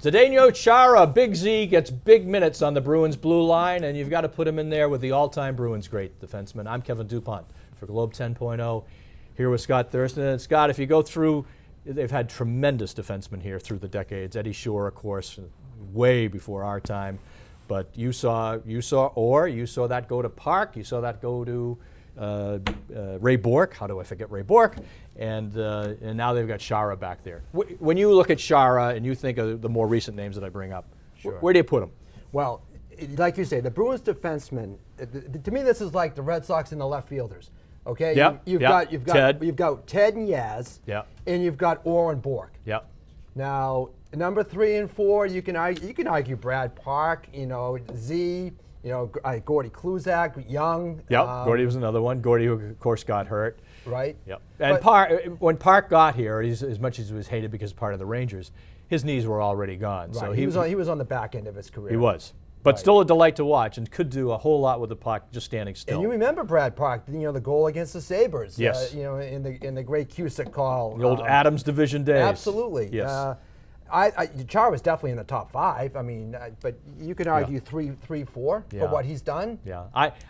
Zedeno Chara, Big Z, gets big minutes on the Bruins blue line, and you've got to put him in there with the all-time Bruins great defenseman. I'm Kevin Dupont for Globe 10.0, here with Scott Thurston. And Scott, if you go through, they've had tremendous defensemen here through the decades. Eddie Shore, of course, way before our time. But you saw that go to Park. You saw that go to Ray Bourque. How do I forget Ray Bourque? And now they've got Chara back there. When you look at Chara and you think of the more recent names that I bring up, where do you put them? Well, like you say, the Bruins defensemen. To me, this is like the Red Sox and the left fielders. Okay, you've got Ted and Yaz, and you've got Orr and Bourque. Yep. Now, number 3 and 4, you can argue Brad Park, Z, Gordy Kluzak, Young. Yep, Gordy was another one. Gordy, who of course got hurt. Right. Yep. And when Park got here, as much as he was hated because part of the Rangers, his knees were already gone. Right. So he was on the back end of his career. He was. But still a delight to watch, and could do a whole lot with the puck just standing still. And you remember Brad Park, the goal against the Sabres. Yes. In the great Cusick call. The old Adams Division days. Absolutely. Yes. Chara was definitely in the top 5. I mean, but you can argue 3, 4 for what he's done. Yeah.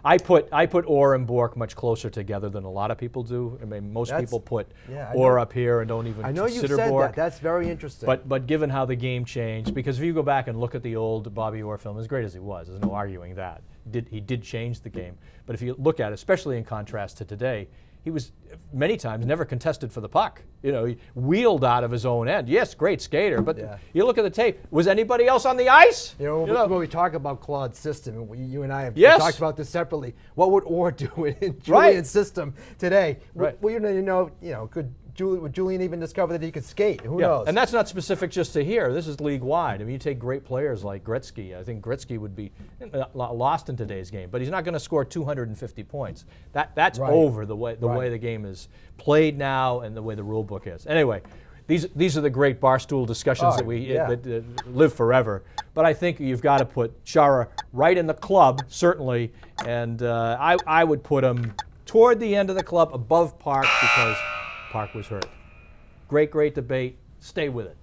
I put Orr and Bourque much closer together than a lot of people do. I mean, most people put Orr up here and don't even consider Bourque. I know you said that. That's very interesting. But given how the game changed, because if you go back and look at the old Bobby Orr film, as great as he was, there's no arguing that. He did change the game. But if you look at it, especially in contrast to today, he was many times never contested for the puck. He wheeled out of his own end. Yes, great skater, but you look at the tape. Was anybody else on the ice? When we talk about Claude's system, you and I have talked about this separately. What would Orr do in Julian's system today? Right. Well, would Julian even discover that he could skate? Who knows? And that's not specific just to here. This is league-wide. I mean, you take great players like Gretzky. I think Gretzky would be lost in today's game, but he's not going to score 250 points. That's over the way the game is played now and the way the rule book is. Anyway, these are the great barstool discussions that live forever. But I think you've got to put Chara right in the club, certainly, and I would put him toward the end of the club above Park because Park was hurt. Great debate. Stay with it.